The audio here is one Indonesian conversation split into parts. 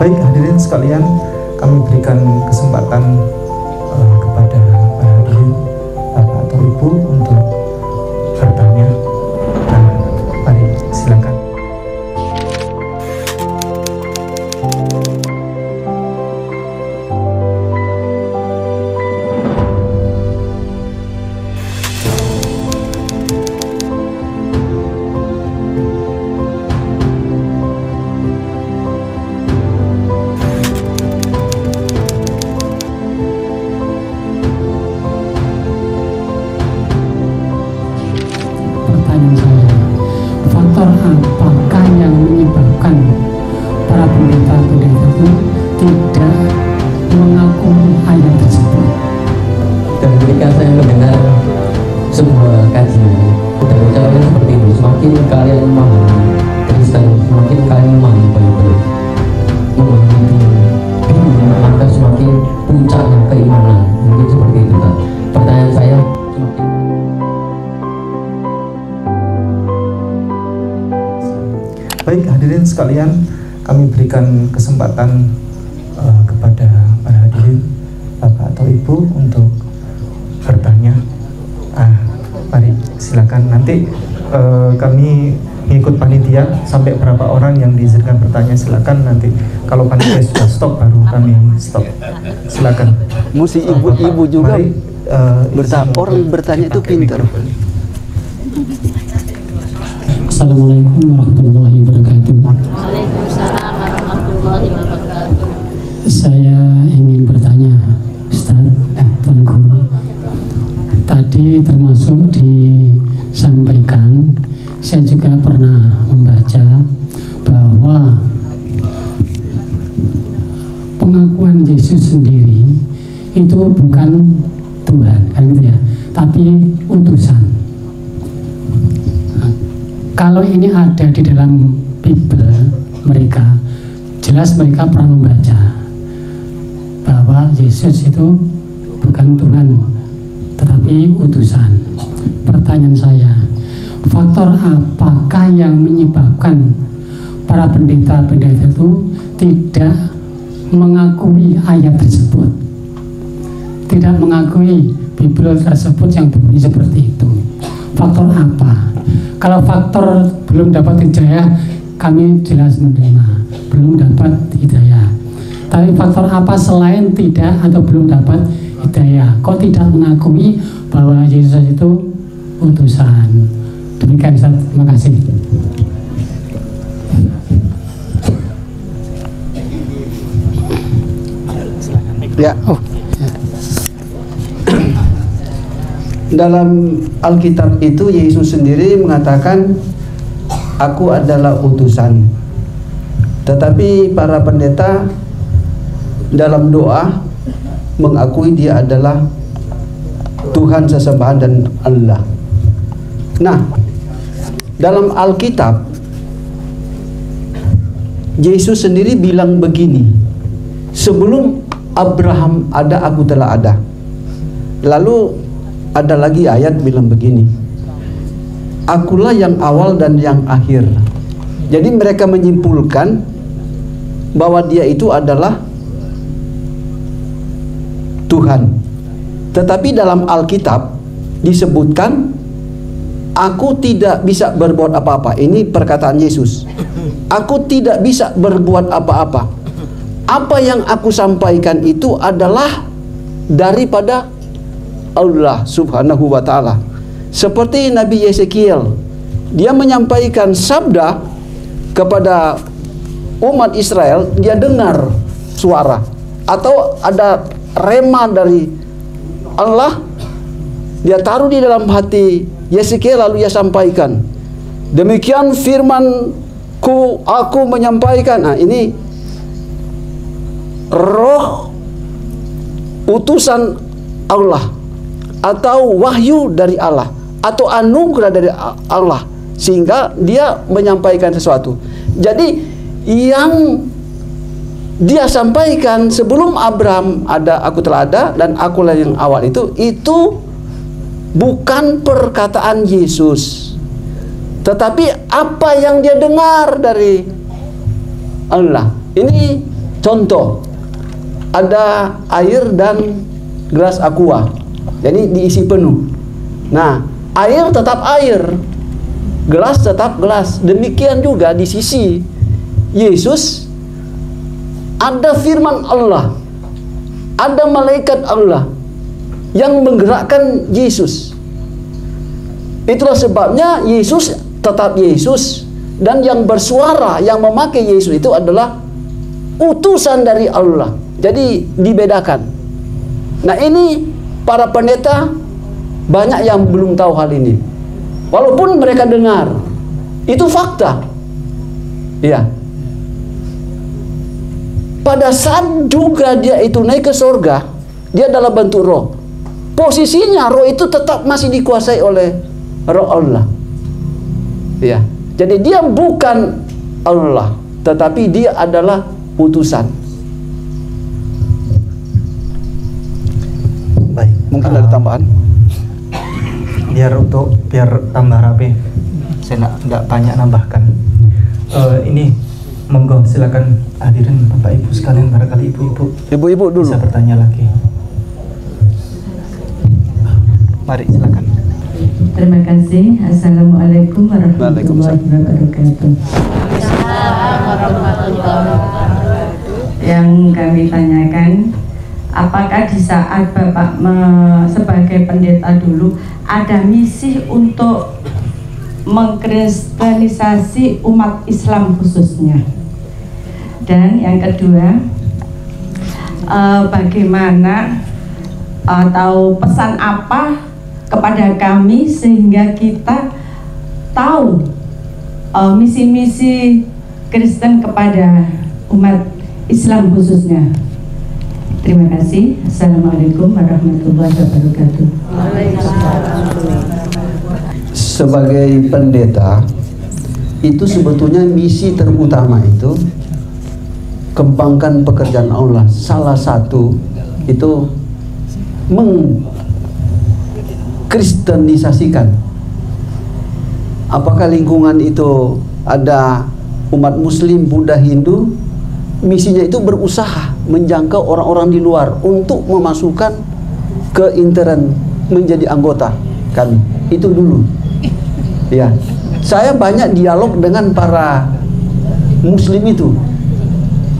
Baik hadirin sekalian, kami berikan kesempatan kepada para hadirin, Bapak atau Ibu untuk bertanya. Mari silakan. Faktor apakah yang menyebabkan para pendeta-pendeta itu tidak mengakui ayat tersebut? Dan ketika saya mendengar sebuah kajian dan ucapannya seperti itu, semakin kalian memahami Kristen, semakin kalian memahami Bible, memahami dunia, maka semakin puncaknya keimanan. Mungkin seperti itu, Pak. Pertanyaan saya, semakin Baik hadirin sekalian, kami berikan kesempatan kepada para hadirin, Bapak atau Ibu untuk bertanya. Mari silakan. Nanti kami ngikut panitia sampai berapa orang yang diizinkan bertanya, silakan. Nanti kalau panitia sudah stop baru kami stop. Silakan. Mesti ibu-ibu juga mari, orang bertanya itu pintar. Assalamualaikum warahmatullahi wabarakatuh. Waalaikumsalam warahmatullahi wabarakatuh. Saya ingin bertanya, Ustaz, Tuan Guru. Tadi termasuk disampaikan, saya juga pernah membaca bahwa pengakuan Yesus sendiri itu bukan Tuhan, kan gitu ya, tapi utusan. Kalau ini ada di dalam Bible mereka, jelas mereka pernah membaca bahwa Yesus itu bukan Tuhan, tetapi utusan. Pertanyaan saya, faktor apakah yang menyebabkan para pendeta-pendeta itu tidak mengakui ayat tersebut, tidak mengakui Bible tersebut yang berbunyi seperti itu? Faktor apa? Kalau faktor belum dapat hidayah, kami jelas menerima, belum dapat hidayah. Tapi faktor apa selain tidak atau belum dapat hidayah, kok tidak mengakui bahwa Yesus itu utusan? Demikian, Ustaz. Terima kasih. Ya. Dalam Alkitab itu Yesus sendiri mengatakan, aku adalah utusan. Tetapi para pendeta dalam doa mengakui dia adalah Tuhan sesembahan dan Allah. Nah, dalam Alkitab Yesus sendiri bilang begini, sebelum Abraham ada, aku telah ada. Lalu ada lagi ayat bilang begini, akulah yang awal dan yang akhir. Jadi mereka menyimpulkan bahwa dia itu adalah Tuhan. Tetapi dalam Alkitab disebutkan, aku tidak bisa berbuat apa-apa. Ini perkataan Yesus. Aku tidak bisa berbuat apa-apa. Apa yang aku sampaikan itu adalah daripada Allah subhanahu wa ta'ala. Seperti Nabi Yeskiel, dia menyampaikan sabda kepada umat Israel, dia dengar suara atau ada rema dari Allah, dia taruh di dalam hati Yeskiel, lalu dia sampaikan, demikian firmanku, aku menyampaikan. Nah, ini roh utusan Allah atau wahyu dari Allah atau anugerah dari Allah, sehingga dia menyampaikan sesuatu. Jadi yang dia sampaikan sebelum Abraham ada, aku telah ada, dan akulah yang awal, itu bukan perkataan Yesus, tetapi apa yang dia dengar dari Allah. Ini Contoh, ada air dan gelas aqua, jadi diisi penuh. Nah, air tetap air, gelas tetap gelas. Demikian juga di sisi Yesus, ada firman Allah, ada malaikat Allah yang menggerakkan Yesus. Itulah sebabnya Yesus tetap Yesus, dan yang bersuara, yang memakai Yesus itu adalah utusan dari Allah. Jadi dibedakan. Nah, ini para pendeta banyak yang belum tahu hal ini. Walaupun mereka dengar, itu fakta. Ya. Pada saat juga dia itu naik ke surga, dia dalam bentuk roh. Posisinya roh itu tetap masih dikuasai oleh roh Allah. Ya. Jadi dia bukan Allah, tetapi dia adalah utusan. Baik, Mungkin ada tambahan. biar tambah rapi, saya nggak banyak nambahkan. Ini monggo silakan hadirin Bapak Ibu sekalian, barangkali Ibu-ibu dulu bisa bertanya lagi. Mari silakan. Terima kasih. Assalamualaikum warahmatullahi wabarakatuh. Yang kami tanyakan, apakah di saat Bapak sebagai pendeta dulu ada misi untuk mengkristenisasi umat Islam khususnya? Dan yang kedua, bagaimana atau pesan apa kepada kami sehingga kita tahu misi-misi Kristen kepada umat Islam khususnya? Terima kasih. Assalamualaikum warahmatullahi wabarakatuh. sebagai pendeta itu sebetulnya misi terutama itu kembangkan pekerjaan Allah. Salah satu itu mengkristenisasikan. Apakah lingkungan itu ada umat Muslim, Buddha, Hindu, misinya itu berusaha menjangkau orang-orang di luar untuk memasukkan ke intern menjadi anggota kami. Itu dulu. Ya, saya banyak dialog dengan para Muslim itu.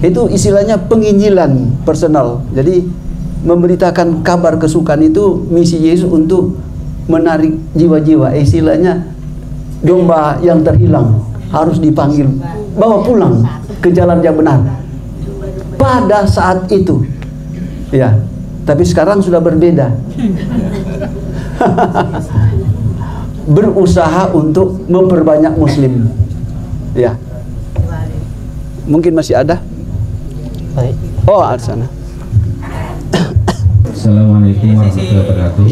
Itu istilahnya penginjilan personal. Jadi memberitakan kabar kesukaan itu misi Yesus untuk menarik jiwa-jiwa. Istilahnya domba yang terhilang harus dipanggil, bawa pulang ke jalan yang benar. Pada saat itu, ya. Tapi sekarang sudah berbeda. Berusaha untuk memperbanyak Muslim. Ya. Mungkin masih ada? Baik. Oh, ada sana. Assalamualaikum warahmatullahi wabarakatuh.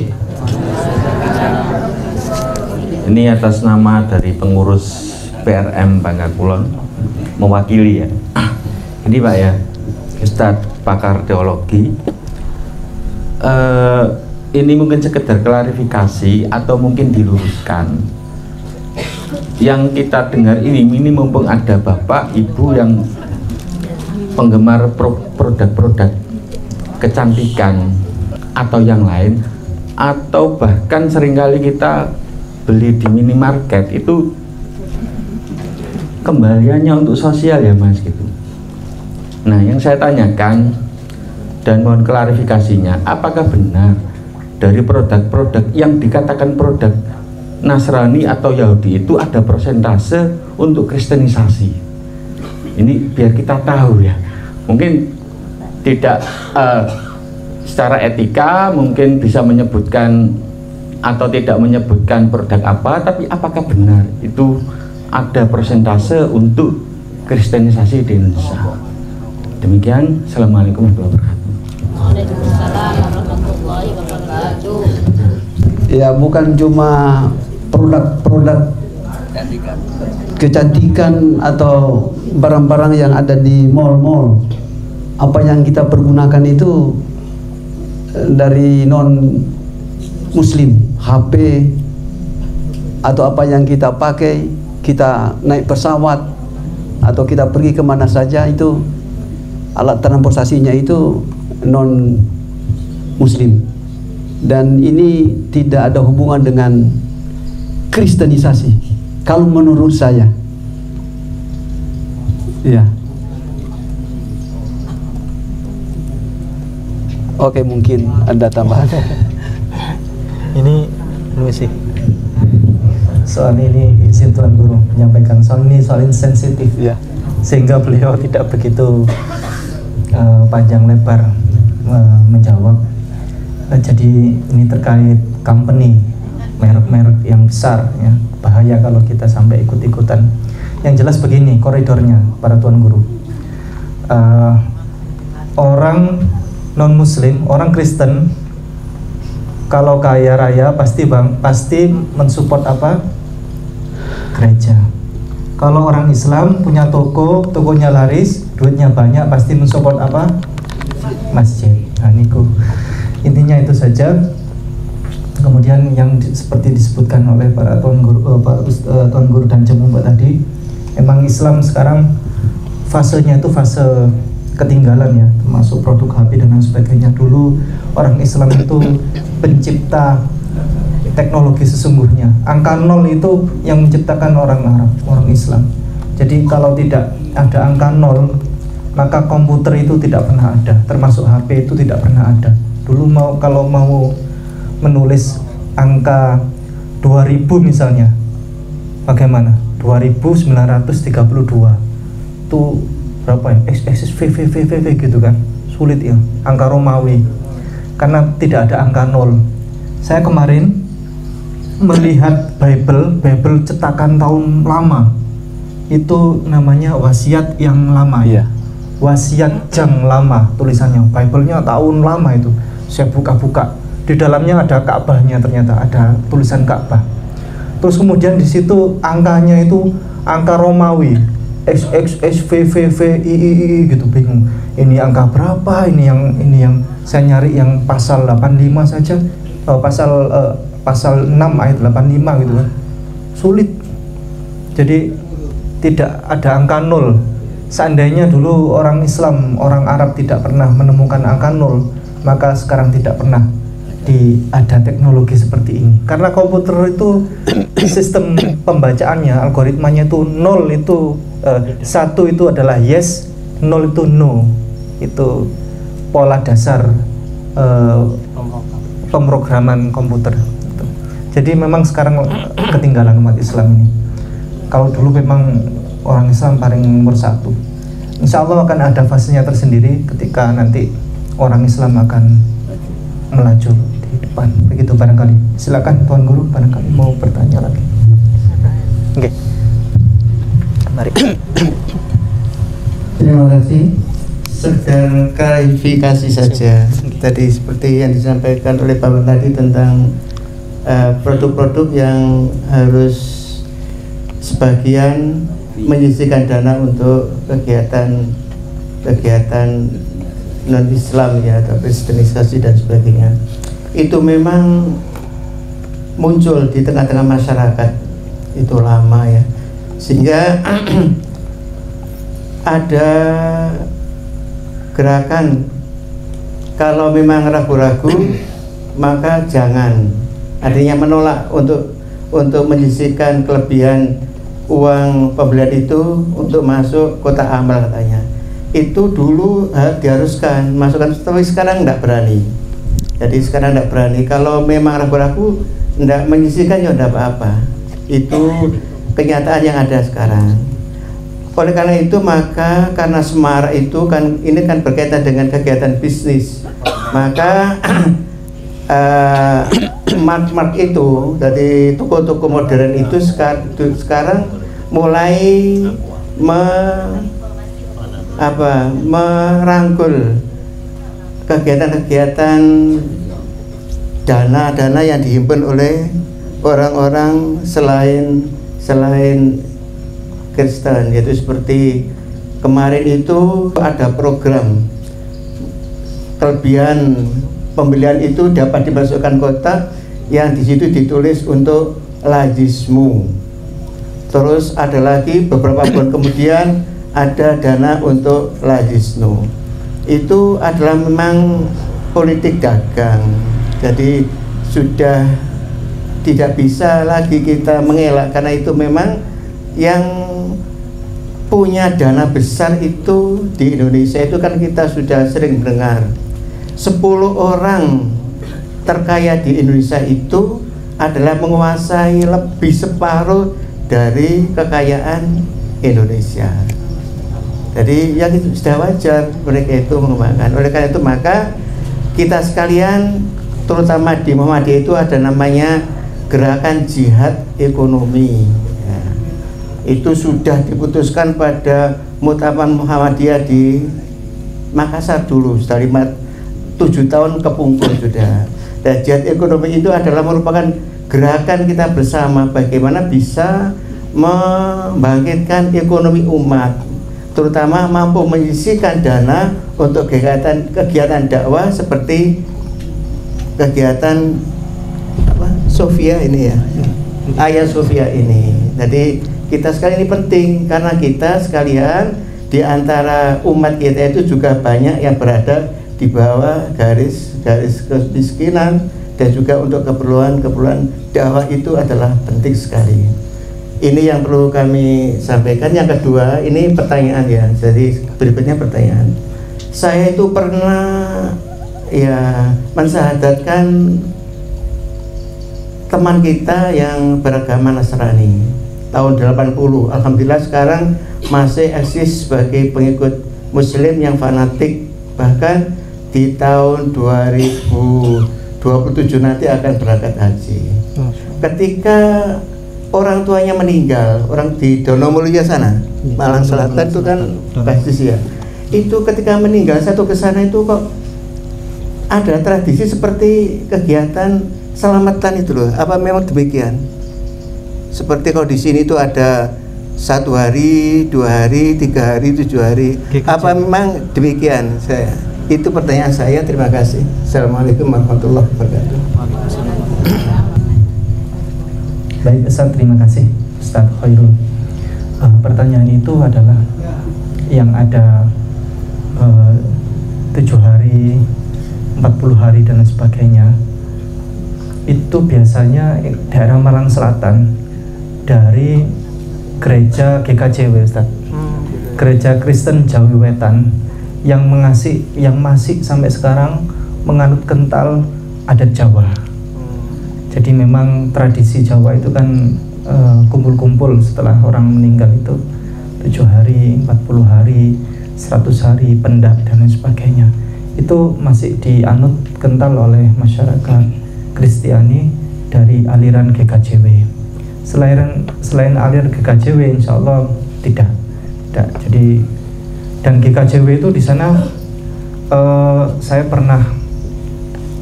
Ini atas nama dari pengurus PRM Bangka Kulon mewakili ya. Ini Pak ya, Ustadz pakar teologi. Ini mungkin sekedar klarifikasi atau mungkin diluruskan. Yang kita dengar ini mumpung ada Bapak Ibu yang penggemar produk-produk kecantikan atau yang lain, atau bahkan seringkali kita beli di minimarket itu kembaliannya untuk sosial ya Mas gitu. Nah, yang saya tanyakan dan mohon klarifikasinya, apakah benar dari produk-produk yang dikatakan produk Nasrani atau Yahudi itu ada persentase untuk kristenisasi? Ini biar kita tahu ya. Mungkin tidak secara etika mungkin bisa menyebutkan atau tidak menyebutkan produk apa, tapi apakah benar itu ada persentase untuk kristenisasi di Indonesia? Demikian, Assalamualaikum warahmatullahi wabarakatuh. Waalaikumsalam warahmatullahi wabarakatuh. Ya, bukan cuma produk-produk kecantikan atau barang-barang yang ada di mall-mall. Apa yang kita pergunakan itu dari non-Muslim, HP atau apa yang kita pakai, kita naik pesawat atau kita pergi kemana saja, itu alat transportasinya itu non muslim, dan ini tidak ada hubungan dengan kristenisasi kalau menurut saya. Ya. Oke, mungkin Anda tambahan. Ini sih soal ini izin Tuan Guru menyampaikan, soal ini soal sensitif ya, sehingga beliau tidak begitu panjang lebar menjawab. Jadi ini terkait company, merek-merek yang besar ya, bahaya kalau kita sampai ikut-ikutan. Yang jelas begini koridornya para Tuan Guru, orang non muslim, orang Kristen kalau kaya raya pasti mensupport apa? Gereja. Kalau orang Islam punya toko, tokonya laris, duitnya banyak, pasti mensupport apa? Masjid. Nah, niku intinya itu saja. Kemudian yang seperti disebutkan oleh para Tuan Guru dan Jemu Mbak tadi, emang Islam sekarang fasenya itu fase ketinggalan ya, termasuk produk HP dan lain sebagainya. Dulu orang Islam itu pencipta teknologi sesungguhnya. Angka 0 itu yang menciptakan orang Arab, orang Islam. Jadi kalau tidak ada angka 0, maka komputer itu tidak pernah ada, termasuk HP itu tidak pernah ada. Dulu kalau mau menulis angka 2000 misalnya, bagaimana? 2932 itu berapa ya? VV gitu kan, sulit ya, angka Romawi, karena tidak ada angka 0. Saya kemarin melihat Bible cetakan tahun lama, itu namanya wasiat yang lama ya, wasiat jang lama tulisannya, Bible-nya tahun lama itu. Saya buka-buka, di dalamnya ada Ka'bahnya, ternyata ada tulisan Ka'bah. Terus kemudian di situ angkanya itu angka Romawi, XXSVVVII gitu, bingung. Ini angka berapa? Ini yang saya nyari yang pasal 85 saja, pasal 6 ayat 85 gitu kan. Sulit. Jadi tidak ada angka 0. Seandainya dulu orang Islam, orang Arab tidak pernah menemukan angka 0, maka sekarang tidak pernah ada teknologi seperti ini. Karena komputer itu sistem pembacaannya, algoritmanya itu 0 itu 1 itu adalah yes, 0 itu no. Itu pola dasar pemrograman komputer. Jadi memang sekarang ketinggalan umat Islam ini. Kalau dulu memang orang Islam paling nomor 1. Insya Allah akan ada fasenya tersendiri ketika nanti orang Islam akan melaju di depan. Begitu barangkali. Silakan Tuan Guru, barangkali mau bertanya lagi. Oke. Mari. Terima kasih. Sekedar klarifikasi saja. Tadi seperti yang disampaikan oleh Bapak tadi tentang produk-produk yang harus sebagian menyisihkan dana untuk kegiatan non-Islam ya, atau kristenisasi dan sebagainya. Itu memang muncul di tengah-tengah masyarakat itu lama ya, sehingga ada gerakan kalau memang ragu-ragu maka jangan, artinya menolak untuk menyisihkan kelebihan uang pembelian itu untuk masuk kotak amal katanya. Itu dulu diharuskan masukkan, tapi sekarang tidak berani. Jadi sekarang tidak berani. Kalau memang ragu-ragu tidak menyisihkan ya tidak apa-apa. Itu kenyataan yang ada sekarang. Oleh karena itu maka karena semarak itu kan ini kan berkaitan dengan kegiatan bisnis, maka mart itu dari toko-toko modern itu sekarang mulai merangkul kegiatan-kegiatan dana yang dihimpun oleh orang-orang selain Kristen, yaitu seperti kemarin itu ada program kelebihan pembelian itu dapat dimasukkan kotak yang di situ ditulis untuk lajismu. Terus ada lagi beberapa bulan kemudian ada dana untuk lajisnu. itu adalah memang politik dagang. Jadi sudah tidak bisa lagi kita mengelak, karena itu memang yang punya dana besar itu di Indonesia itu kan kita sudah sering mendengar 10 orang terkaya di Indonesia itu adalah menguasai lebih separuh dari kekayaan Indonesia. Jadi yang itu sudah wajar mereka itu mengembangkan. Oleh karena itu maka kita sekalian, terutama di Muhammadiyah itu ada namanya gerakan jihad ekonomi. Ya, itu sudah diputuskan pada Muktamar Muhammadiyah di Makassar dulu, dari 7 tahun kepungkur sudah. Dan jihad ekonomi itu adalah merupakan gerakan kita bersama bagaimana bisa membangkitkan ekonomi umat, terutama mampu menyisihkan dana untuk kegiatan dakwah seperti kegiatan Sofia ini ya, Ayah Sofia ini. Jadi kita sekalian ini penting karena kita sekalian di antara umat kita itu juga banyak yang berada di bawah garis kemiskinan, dan juga untuk keperluan dakwah itu adalah penting sekali. Ini yang perlu kami sampaikan. Yang kedua, ini pertanyaan ya. Jadi berikutnya pertanyaan. Saya itu pernah ya mensyahadatkan teman kita yang beragama Nasrani tahun 80. Alhamdulillah sekarang masih eksis sebagai pengikut Muslim yang fanatik. Bahkan di tahun 2027 nanti akan berangkat haji. Ketika orang tuanya meninggal, orang di Donomulyo sana, Malang Selatan itu kan basis ya. Itu ketika meninggal satu kesana itu kok ada tradisi seperti kegiatan selamatan itu loh. Apa memang demikian? Seperti kalau di sini itu ada 1 hari, 2 hari, 3 hari, 7 hari. Apa memang demikian? Itu pertanyaan saya. Terima kasih. Assalamualaikum warahmatullahi wabarakatuh. Baik Ustaz, terima kasih Ustaz Khairul. Pertanyaan itu adalah yang ada 7 hari, 40 hari dan sebagainya. Itu biasanya daerah Malang Selatan dari gereja GKJW Ustaz, Gereja Kristen Jawi Wetan, yang masih sampai sekarang menganut kental adat Jawa. Jadi memang tradisi Jawa itu kan kumpul-kumpul setelah orang meninggal itu 7 hari, 40 hari, 100 hari, pendak dan lain sebagainya. Itu masih dianut kental oleh masyarakat Kristiani dari aliran GKJW. Selain aliran GKJW, insya Allah tidak. Jadi dan GKJW itu di sana saya pernah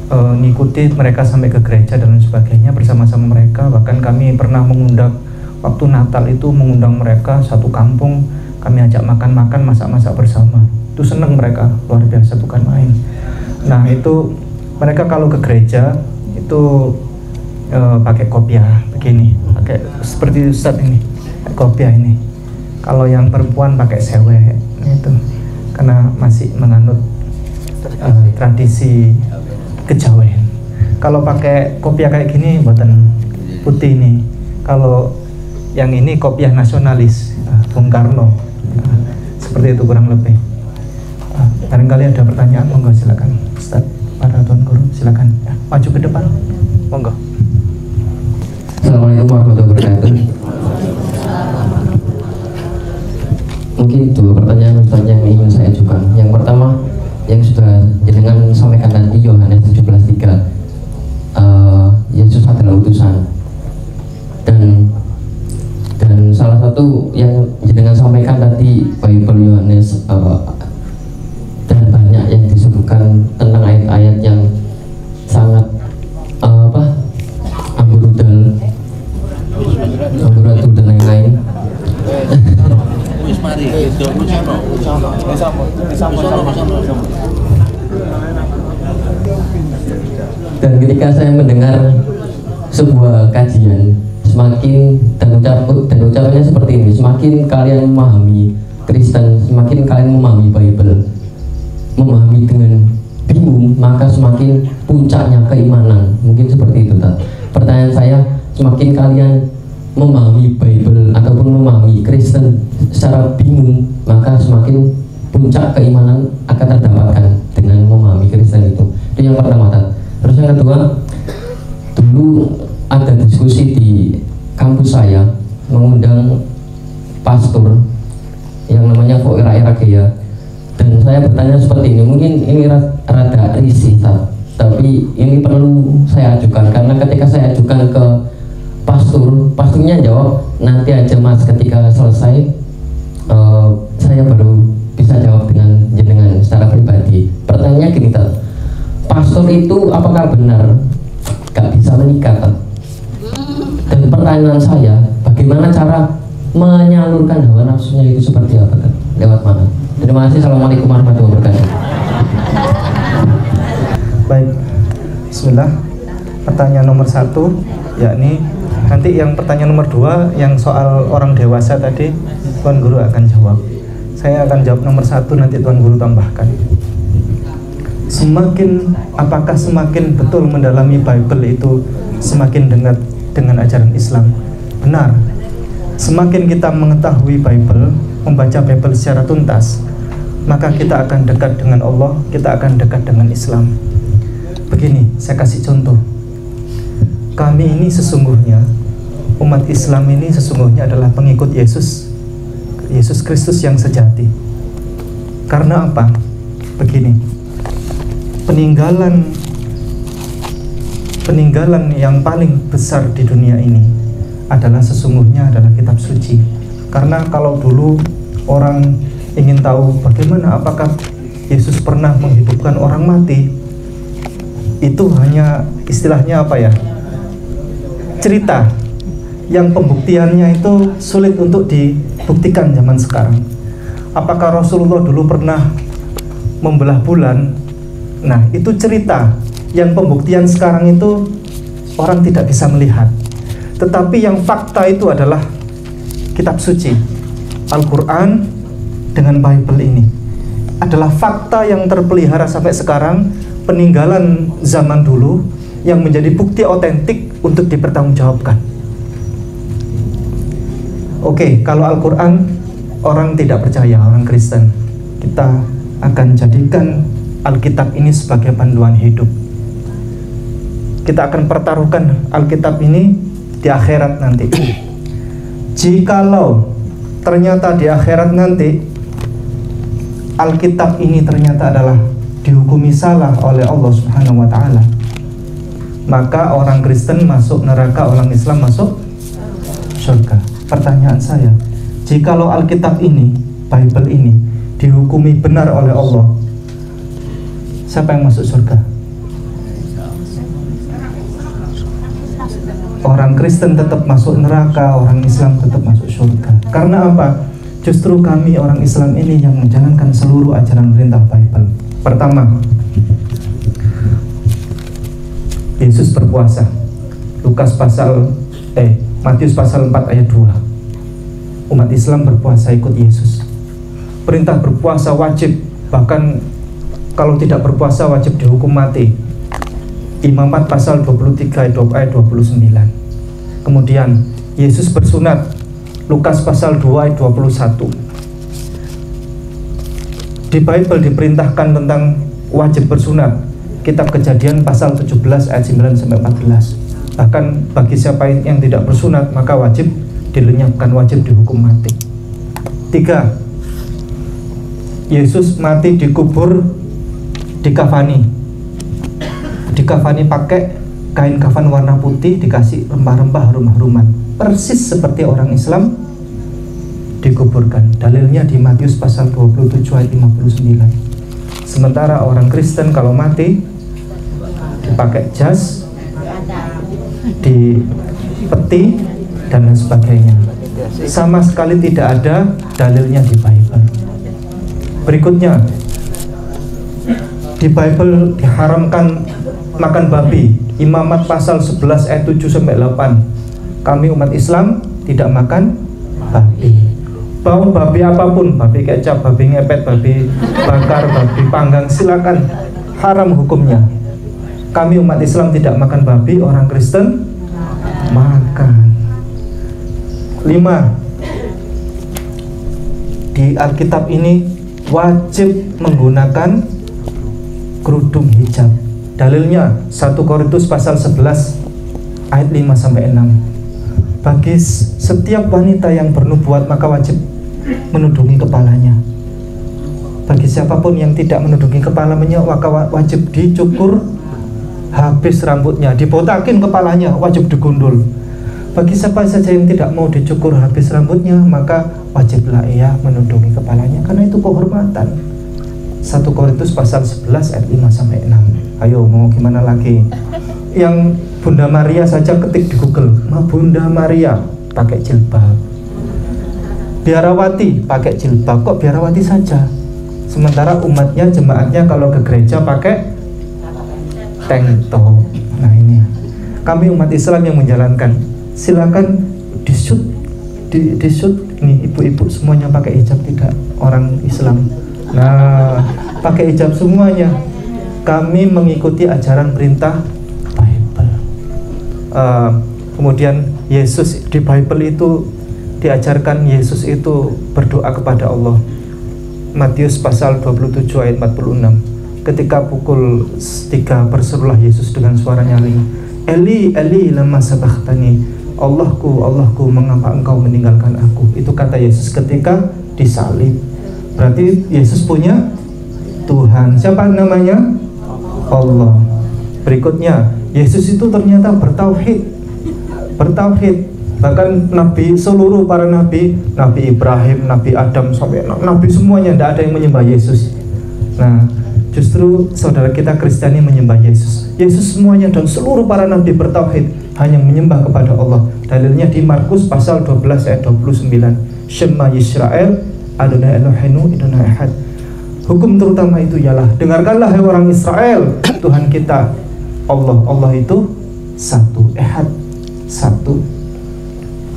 ngikuti mereka sampai ke gereja dan lain sebagainya bersama-sama mereka. Bahkan kami pernah mengundang waktu Natal itu, mengundang mereka satu kampung, kami ajak makan-makan, masak-masak bersama. Itu senang mereka, luar biasa, bukan main. Nah itu mereka kalau ke gereja itu pakai kopiah begini, pakai seperti Ustadz ini, kopiah ini. Kalau yang perempuan pakai sewek itu, karena masih menganut tradisi kejawen. Kalau pakai kopiah kayak gini buatan putih ini. Kalau yang ini kopiah nasionalis, Bung Karno. Seperti itu kurang lebih. Barangkali ada pertanyaan, monggo silakan Ustaz, para tuan guru silakan ya, maju ke depan, monggo. Assalamualaikum warahmatullahi wabarakatuh. Mungkin 2 pertanyaan yang ingin saya ajukan. Yang pertama, yang sudah jenengan sampaikan tadi, Yohanes 17:3, Yesus adalah utusan. Dan salah satu yang jenengan sampaikan tadi, Bible Yohanes, dan banyak yang disebutkan tentang ayat-ayat yang sangat amburadul dan lain-lain. Dan ketika saya mendengar sebuah kajian, semakin dan ucapannya seperti ini, semakin kalian memahami Kristen, semakin kalian memahami Bible, memahami dengan bingung, maka semakin puncaknya keimanan. Mungkin seperti itu, Tad. Pertanyaan saya, semakin kalian memahami Bible ataupun memahami Kristen secara bingung, maka semakin puncak keimanan akan terdapatkan dengan memahami Kristen itu. Itu yang pertama, Tad. Terus yang kedua, dulu ada diskusi di kampus saya mengundang pastor yang namanya Foira Eragea, dan saya bertanya seperti ini. Mungkin ini rada risih, tapi ini perlu saya ajukan, karena ketika saya ajukan ke pastornya jawab nanti aja Mas, ketika selesai saya baru bisa jawab dengan jenengan secara pribadi. Pertanyaannya gini, pastor itu apakah benar gak bisa menikah, Tad? Dan pertanyaan saya, bagaimana cara menyalurkan hawa nafsunya itu seperti apa, Tad? Lewat mana? Terima kasih. Assalamualaikum warahmatullahi wabarakatuh. Baik, bismillah. Pertanyaan nomor 1, yakni nanti yang pertanyaan nomor 2 yang soal orang dewasa tadi Tuan Guru akan jawab. Saya akan jawab nomor 1, nanti Tuan Guru tambahkan. Apakah semakin betul mendalami Bible itu semakin dekat dengan ajaran Islam? Benar. Semakin kita mengetahui Bible, membaca Bible secara tuntas, maka kita akan dekat dengan Allah, kita akan dekat dengan Islam. Begini, saya kasih contoh. Kami ini sesungguhnya, umat Islam ini sesungguhnya adalah pengikut Yesus Kristus yang sejati. Karena apa? Begini, peninggalan yang paling besar di dunia ini adalah sesungguhnya adalah kitab suci. Karena kalau dulu orang ingin tahu bagaimana apakah Yesus pernah menghidupkan orang mati, itu hanya istilahnya apa ya, cerita yang pembuktiannya itu sulit untuk dibuktikan zaman sekarang. Apakah Rasulullah dulu pernah membelah bulan? Nah, itu cerita yang pembuktian sekarang itu orang tidak bisa melihat. Tetapi yang fakta itu adalah kitab suci, Al-Quran dengan Bible ini adalah fakta yang terpelihara sampai sekarang, peninggalan zaman dulu yang menjadi bukti otentik untuk dipertanggungjawabkan. Oke, kalau Al-Quran orang tidak percaya, orang Kristen, kita akan jadikan Alkitab ini sebagai panduan hidup. Kita akan pertaruhkan Alkitab ini di akhirat nanti. Jikalau ternyata di akhirat nanti Alkitab ini ternyata adalah dihukumi salah oleh Allah Subhanahu wa Ta'ala, maka orang Kristen masuk neraka, orang Islam masuk surga. Pertanyaan saya, jikalau Alkitab ini, Bible ini dihukumi benar oleh Allah, siapa yang masuk surga? Orang Kristen tetap masuk neraka, orang Islam tetap masuk surga. Karena apa? Justru kami orang Islam ini yang menjalankan seluruh ajaran perintah Bible. Pertama, Yesus berpuasa. Matius pasal 4 ayat 2. Umat Islam berpuasa ikut Yesus. Perintah berpuasa wajib, bahkan kalau tidak berpuasa wajib dihukum mati. Imamat pasal 23 ayat 29. Kemudian Yesus bersunat, Lukas pasal 2 ayat 21. Di Bible diperintahkan tentang wajib bersunat. Kitab Kejadian pasal 17 ayat 9 sampai 14. Bahkan bagi siapa yang tidak bersunat maka wajib dilenyapkan, wajib dihukum mati. 3. Yesus mati dikubur dikafani pakai kain kafan warna putih, dikasih rempah-rempah harum-haruman, persis seperti orang Islam dikuburkan. Dalilnya di Matius pasal 27 ayat 59. Sementara orang Kristen kalau mati dipakai jas, di peti dan lain sebagainya. Sama sekali tidak ada dalilnya di Bible. Berikutnya, di Bible diharamkan makan babi. Imamat pasal 11 ayat 7 sampai 8. Kami umat Islam tidak makan babi. bau babi apapun, babi kecap, babi ngepet, babi bakar, babi panggang, silakan, haram hukumnya. Kami umat Islam tidak makan babi, orang Kristen makan. 5. Di Alkitab ini wajib menggunakan kerudung hijab. Dalilnya 1 Korintus pasal 11 ayat 5 sampai 6. Bagi setiap wanita yang bernubuat maka wajib menudungi kepalanya. Bagi siapapun yang tidak menudungi kepalanya maka wajib dicukur habis rambutnya, dibotakin kepalanya, wajib digundul. Bagi siapa saja yang tidak mau dicukur habis rambutnya maka wajiblah ia menudungi kepalanya, karena itu kehormatan. 1 Korintus pasal 11 ayat 5 sampai 6. Ayo, mau gimana lagi? Yang Bunda Maria saja ketik di Google, Bunda Maria pakai jilbab, biarawati pakai jilbab. Kok biarawati saja? Sementara umatnya, jemaatnya kalau ke gereja pakai tank top. Nah ini, kami umat Islam yang menjalankan. Silakan di-shoot ini ibu-ibu semuanya pakai hijab, tidak orang Islam. Nah, pakai hijab semuanya. Kami mengikuti ajaran perintah Bible. Kemudian Yesus di Bible itu diajarkan, Yesus itu berdoa kepada Allah. Matius pasal 27 ayat 46. Ketika pukul 3 berserulah Yesus dengan suara nyaring, Eli, Eli, lama sabachthani. Allahku, Allahku, mengapa engkau meninggalkan aku? Itu kata Yesus ketika disalib. Berarti Yesus punya Tuhan. Siapa namanya? Allah. Berikutnya, Yesus itu ternyata bertauhid. Bahkan Nabi, seluruh para Nabi, Nabi Ibrahim, Nabi Adam, sampai Nabi semuanya, tidak ada yang menyembah Yesus. Nah, justru saudara kita Kristiani menyembah Yesus. Yesus semuanya dan seluruh para Nabi bertauhid, hanya menyembah kepada Allah. Dalilnya di Markus pasal 12 ayat 29. Shema Yisrael, Adonai Eloheinu, Adonai Echad. Hukum terutama itu ialah, dengarkanlah hai orang Israel, Tuhan kita Allah. Allah itu satu, Echad, satu.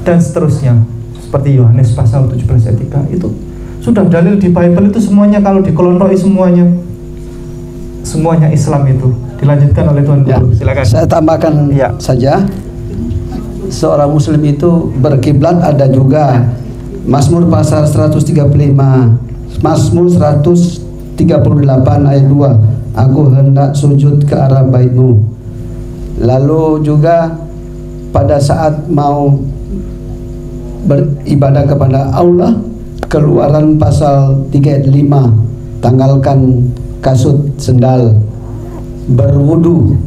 Dan seterusnya, seperti Yohanes pasal 17 ayat 3. Itu sudah dalil di Bible itu semuanya. Kalau dikelontoki semuanya Islam itu. Dilanjutkan oleh Tuan Guru. Silakan. Saya tambahkan saja. Seorang muslim itu berkiblat ada juga. Mazmur pasal 135, Mazmur 138 ayat 2. Aku hendak sujud ke arah bait-Mu. Lalu juga pada saat mau beribadah kepada Allah, Keluaran pasal 3 ayat 5, tanggalkan kasut sendal, berwudu.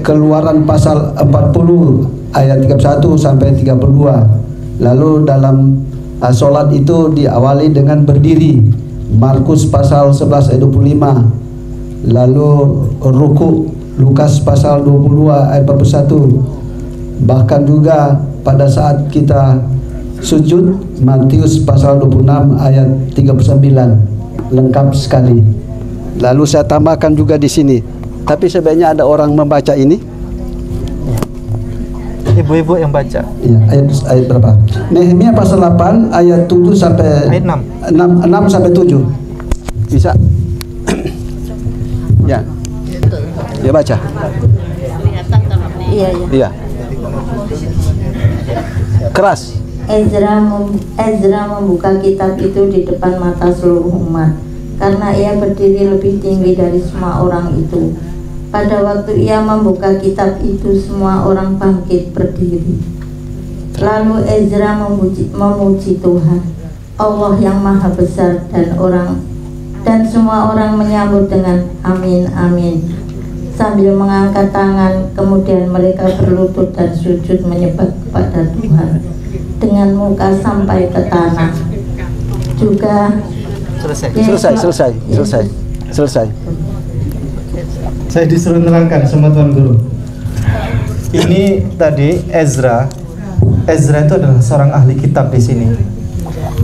Keluaran pasal 40 ayat 31 sampai 32. Lalu dalam sholat itu diawali dengan berdiri, Markus pasal 11 ayat 25. Lalu ruku, Lukas pasal 22 ayat 41. Bahkan juga pada saat kita sujud, Matius pasal 26 ayat 39. Lengkap sekali. Lalu saya tambahkan juga di sini, tapi sebenarnya ada orang membaca ini. Ibu-ibu yang baca. Ya, ayat berapa? Nehemia pasal 8 ayat 7 sampai ayat 6 sampai 7. Bisa? Ya. Ya baca. Iya. Keras. Ezra membuka kitab itu di depan mata seluruh umat, karena ia berdiri lebih tinggi dari semua orang itu. Pada waktu ia membuka kitab itu, semua orang bangkit berdiri. Lalu Ezra memuji Tuhan, Allah yang maha besar, dan semua orang menyambut dengan amin, amin, sambil mengangkat tangan. Kemudian mereka berlutut dan sujud menyembah kepada Tuhan dengan muka sampai ke tanah. Juga selesai. Saya disuruh nerangkan sama Tuan Guru. Ini tadi Ezra itu adalah seorang ahli kitab di sini.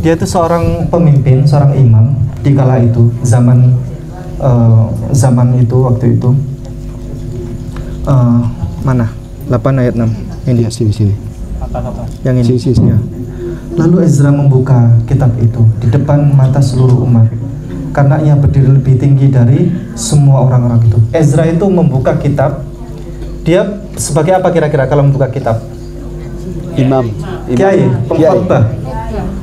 Dia itu seorang pemimpin, seorang imam di kala itu, zaman itu, waktu itu. Mana? 8 ayat 6. Ini dia sini. Yang ini. Sini. Lalu Ezra membuka kitab itu di depan mata seluruh umat, karena ia berdiri lebih tinggi dari semua orang-orang itu. Ezra itu membuka kitab, dia sebagai apa kira-kira kalau membuka kitab? Imam. Kiai, pengkhotbah.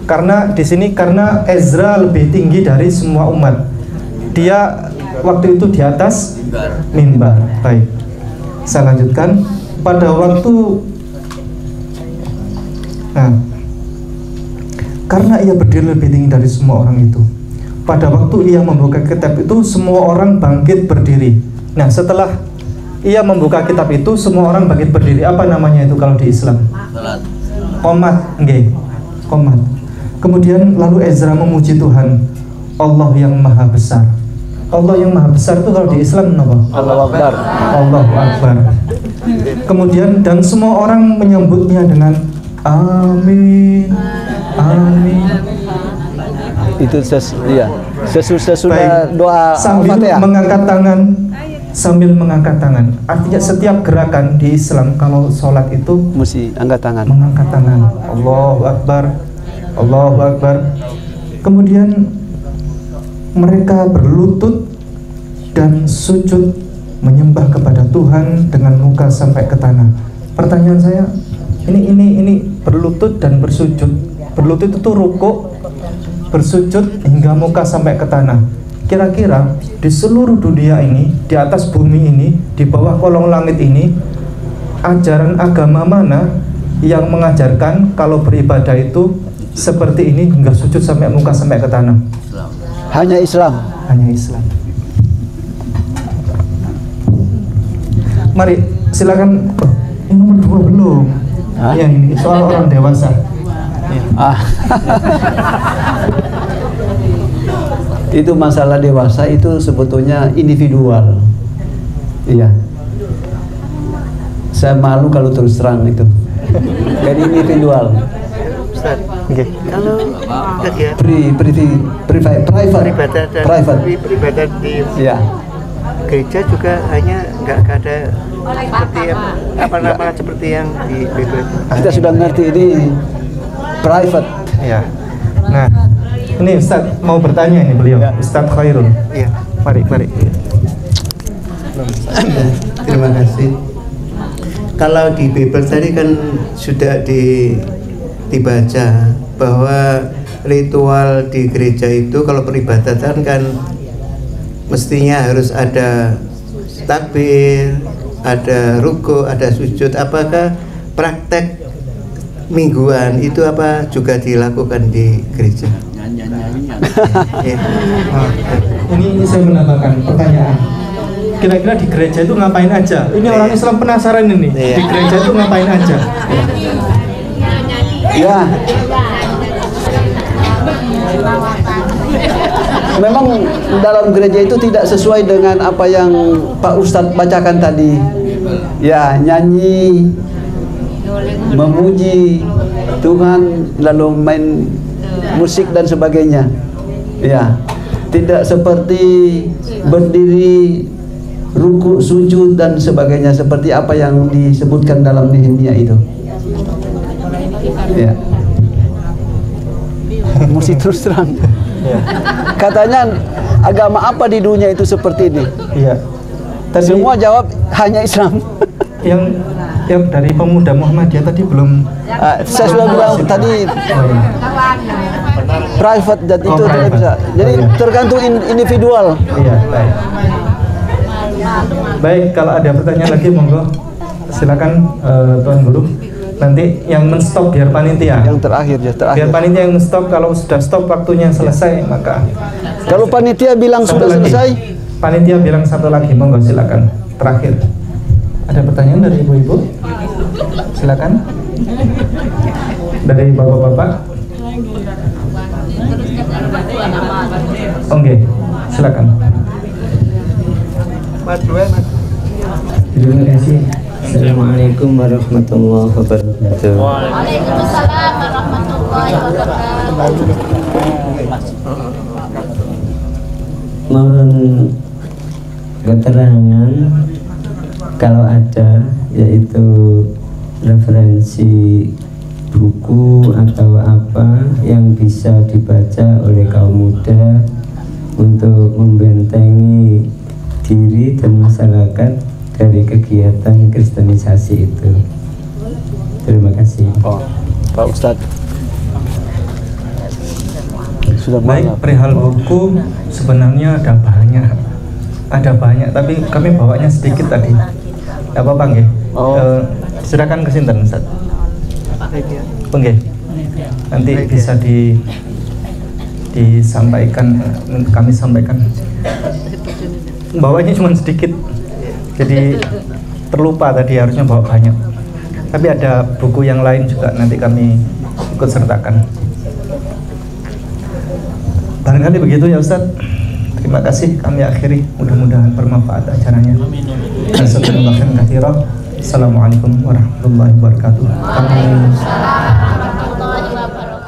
Karena di sini karena Ezra lebih tinggi dari semua umat, dia waktu itu di atas mimbar. Baik, saya lanjutkan. Pada waktu karena ia berdiri lebih tinggi dari semua orang itu, pada waktu ia membuka kitab itu, semua orang bangkit berdiri. Nah, setelah ia membuka kitab itu, semua orang bangkit berdiri. Apa namanya itu kalau di Islam? Qomat, nggih. Qomat. Kemudian lalu Ezra memuji Tuhan, Allah yang maha besar. Allah yang maha besar itu kalau di Islam apa? Allahu Akbar. Allahu Akbar. Kemudian dan semua orang menyambutnya dengan amin, amin. Itu sesudah doa sambil Al-Fatihah. Sambil mengangkat tangan. Artinya setiap gerakan di Islam kalau sholat itu mesti angkat tangan. Mengangkat tangan. Allahu Akbar, Allahu Akbar. Kemudian mereka berlutut dan sujud menyembah kepada Tuhan dengan muka sampai ke tanah. Pertanyaan saya, ini berlutut dan bersujud. Berlutut itu rukuk, bersujud hingga muka sampai ke tanah. Kira-kira di seluruh dunia ini, di atas bumi ini, di bawah kolong langit ini, ajaran agama mana yang mengajarkan kalau beribadah itu seperti ini hingga sujud sampai muka sampai ke tanah? Hanya Islam. Hanya Islam. Mari silakan. Ini nomor 2 belum? Ya, ini soal orang dewasa. Itu masalah dewasa itu sebetulnya individual. Iya. Saya malu kalau terus terang itu. Jadi individual. Ustaz, kalau private di gereja juga hanya nggak ada seperti apa seperti yang di Bible. Kita sudah ngerti ini private. Ya. Nah, ini Ustaz mau bertanya ini beliau, Ustaz Khairul. Iya. Mari. Terima kasih. Kalau di Bible tadi kan sudah dibaca bahwa ritual di gereja itu kalau peribadatan kan mestinya harus ada takbir, ada ruku, ada sujud. Apakah praktek mingguan itu apa juga dilakukan di gereja? Ya. Ini saya menambahkan pertanyaan. Kira-kira di gereja itu ngapain aja? Ini orang Islam penasaran ini. Di gereja itu ngapain aja? Ya. Memang dalam gereja itu tidak sesuai dengan apa yang Pak Ustadz bacakan tadi. Ya, nyanyi, memuji Tuhan, lalu main musik dan sebagainya. Ya, tidak seperti berdiri, ruku, sujud dan sebagainya seperti apa yang disebutkan dalam Nehemia itu. Ya. Mesti terus terang. Katanya agama apa di dunia itu seperti ini? Iya. Semua jawab hanya Islam. yang dari pemuda Muhammadiyah tadi belum. Saya sudah bilang tadi private dan itu tidak bisa. Jadi tergantung individual. Iya, baik. Baik, kalau ada pertanyaan lagi monggo. Silakan Tuan Guru. Nanti yang men-stop biar panitia. Yang terakhir. Biar panitia yang men-stop, kalau sudah stop waktunya selesai maka. Kalau panitia bilang sudah selesai, panitia bilang satu lagi, monggo silakan. Terakhir. Ada pertanyaan dari ibu-ibu? Silakan. Dari bapak-bapak. Oke, silakan. Terima kasih. Assalamualaikum warahmatullahi wabarakatuh. Waalaikumsalam warahmatullahi wabarakatuh. Mohon keterangan kalau ada, yaitu referensi buku atau apa yang bisa dibaca oleh kaum muda untuk membentengi diri dan masyarakat dari kegiatan kristenisasi itu. Terima kasih. Oh, Pak Ustadz. Sudah baik, perihal buku sebenarnya ada banyak, tapi kami bawanya sedikit tadi. Gak apa-apa nggih. Silakan ke sinten Ustaz. Nggih. Nanti bisa disampaikan, kami sampaikan. Bawanya cuma sedikit. Jadi terlupa tadi, harusnya bawa banyak. Tapi ada buku yang lain juga nanti kami ikut sertakan. Barangkali begitu ya Ustaz. Terima kasih, kami akhiri. Mudah-mudahan bermanfaat acaranya. Assalamualaikum warahmatullahi wabarakatuh. Waalaikumsalam warahmatullahi wabarakatuh.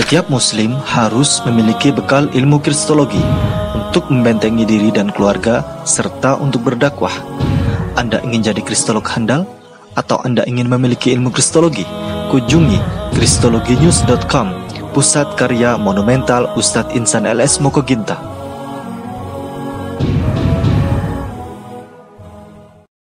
Setiap muslim harus memiliki bekal ilmu kristologi untuk membentengi diri dan keluarga serta untuk berdakwah. Anda ingin jadi kristolog handal atau Anda ingin memiliki ilmu kristologi? Kunjungi kristologinews.com, pusat karya monumental Ustadz Insan LS Mokoginta.